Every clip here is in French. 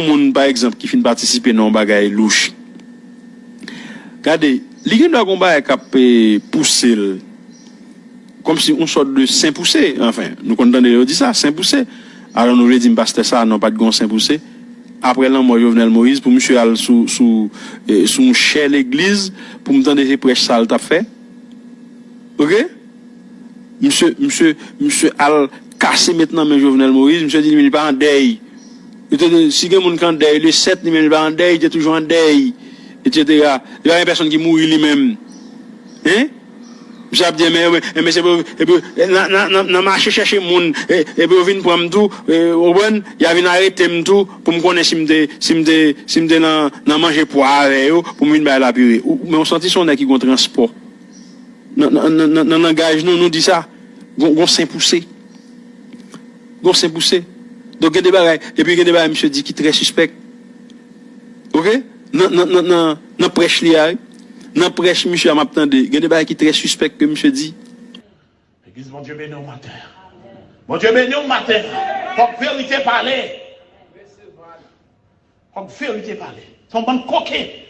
monde par exemple qui finit participer dans bagaille louche. Regardez, l'ignorant doit combat cap pousser comme si on sorte de saint poussé, enfin, nous condamnons dit ça, saint poussé. Alors nous lui dit pasteur ça non pas de gon saint poussé. Après là moi Jovenel Moïse pour monsieur aller sous chez l'église pour me tendre prêche ça t'a fait. OK? Monsieur al casser maintenant mais Jovenel Moïse, monsieur dit il pas en deuil. Si quelqu'un est en deuil, le 7 il n'est pas en deuil, il est toujours en deuil, etc. Il y a une personne qui mourit lui-même. Hein? J'ai dit, mais c'est pour, n'a marché chercher moun, et puis vinn prendre tout, au bon, il y a vinn arrêter tout, pour me connaître si m'de n'a manger poire avec eux, pour me venir la purée. Mais on sentit son qui gon transport. Nan engage nous dit ça. Gon saint poussé. Gon saint poussé. Donc, il y a des bagailles, et puis il y a des bagailles, monsieur dit, qui très suspect. Ok? Nan prêche liya, nan prêche, monsieur, m'a attendé. Il y a des bagailles qui très suspect que monsieur dit. L'église, mon Dieu, bénis au matin. Mon Dieu, bénis au matin. Faut que vérité parler. Faut que vérité parler. Son bon coquet.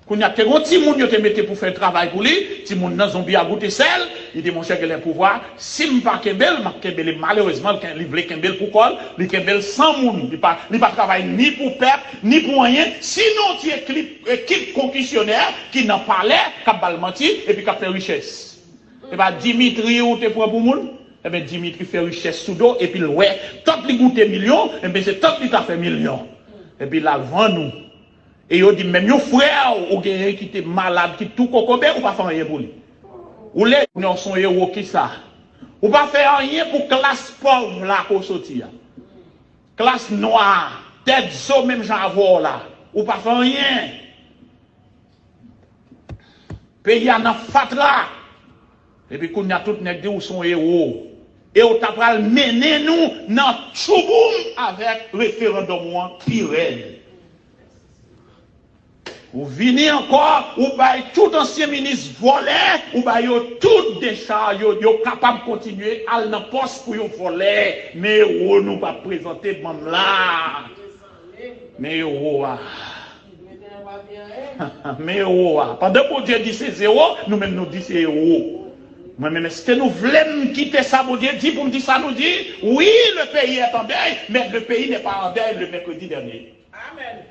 Quand il y a des petits moun qui te mettent pour faire travail pour lui, si moun nan zombie a goûté sel, il dit mon cher que les pouvoirs, si m'pas kembel, m'a kembel malheureusement il vle kembel pour col, il kembel sans moun, il pas travail ni pour peuple, ni pour rien, sinon tu équipe concussionnaire qui n'en parlait qu'à bal menti et puis qu'à faire richesse. Et ben Dimitri ou te prend pour moun, et ben Dimitri fait richesse sous dos et puis ouais, tant li goûté million, et ben c'est tant li t'a fait million. Et puis là vend nous. Et yo dit même yo frère ou quelqu'un qui était malade qui tout kokobé ou pas faire rien pour lui. Ou les nous sont héros qui ça. Ou pas faire rien pour classe pauvre là qu'on sorti. Classe noire, tête so même j'en avoir là. Ou pas faire rien. Pays en fatra. Et puis qu'on a tout nèg ou son héros. Et on t'a pral mener nous dans chouboum avec référendum pire. Ou venez encore, ou bail tout ancien ministre volé, ou bail tout décharge, yo capable de continuer à dans poste pour yo voler, mais ou nous pas présenter même là. Mais ou mais ou pendant que Dieu dit c'est zéro, nous même nous dit c'est zéro. Moi même est-ce que nous voulons quitter ça pour Dieu dit pour me dire ça nous dit oui, le pays est en deuil, mais le pays n'est pas en deuil le mercredi dernier. Amen.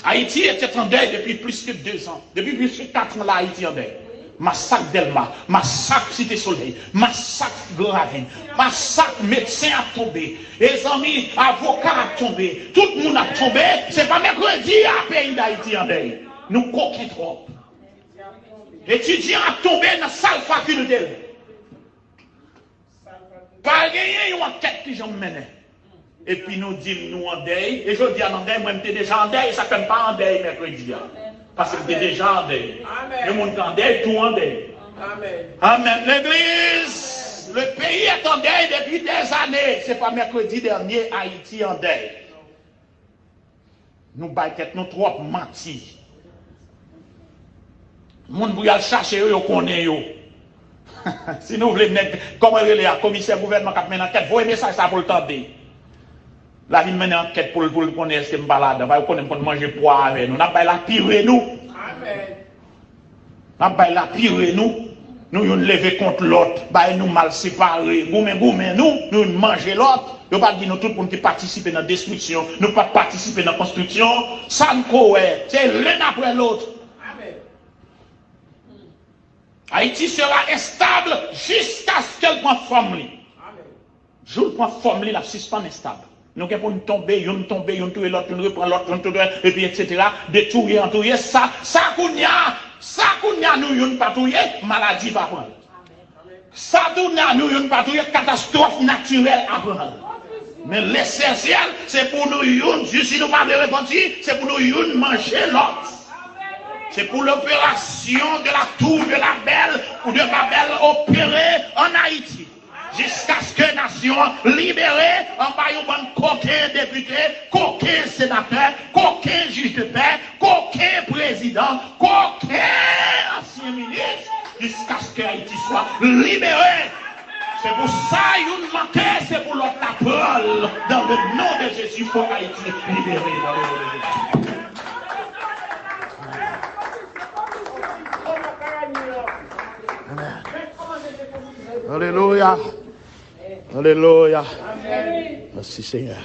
Haïti était en deuil depuis plus que 2 ans. Depuis plus que 4 ans, là, Haïti en deuil. Massacre Delma, massacre Cité Soleil, massacre Grand Ravine, massacre médecin a tombé, les amis avocats a tombé, tout le monde a tombé. C'est pas mercredi à pays d'Haïti en deuil. Nous coquons trop. Étudiants a tombé dans la salle faculté. Pas gagner une enquête qui j'en menais. Et puis nous disons nous en deuil. Et je dis en deuil, moi j'étais déjà en deuil, ça ne fait pas en deuil mercredi. Parce que j'étais déjà en deuil. Le monde en deuil, tout en deuil. Amen. Amen. L'église, le pays est en deuil depuis des années. Ce n'est pas mercredi dernier, Haïti en deuil. Nous baillons nous trop menti. Le monde vous y chercher, vous connaissez. Si nous voulons, comment le commissaire gouvernement qui a mené enquête, vous aimez ça pour le temps. La vie mène enquête pour le connaître, c'est une balade. Va connaître pour manger poire avec nous. N'a pas la pire nous. Amen. N'a pas la pire nous. Nous nous lever contre l'autre. Bah nous mal séparés. Goumé nous manger l'autre. Nous pas dire nous tout pour nous participer dans la destruction. Nous pas participer dans la construction. Ça nous c'est l'un après l'autre. Amen. Haïti sera instable jusqu'à ce qu'elle prenne forme. Je prends forme la suspend instable. Nous avons tomber, nous tomber, nous tuer l'autre, nous reprendre l'autre, nous tuer, et puis etc. Détruire, entourer, ça qu'on y a, nous y'on pas touyer, maladie pas prendre. Ça qu'on y a, nous y'on pas touyer, catastrophe naturelle à prendre. Mais l'essentiel, c'est pour nous y'on, si nous pas de repentir, c'est pour nous y'on manger l'autre. C'est pour l'opération de la tour de la Belle ou de Babel opérée en Haïti. Jusqu'à ce que la nation libérée, en bas yon bon coquin député, coquin sénateur, coquin juge de paix, coquin président, coquin ancien ministre, jusqu'à ce que Haïti soit libéré. C'est pour ça une manquait, c'est pour l'autre la parole. Dans le nom de Jésus, pour Haïti libéré. Dans le nom de Jésus. Alléluia. Alléluia. Merci Seigneur.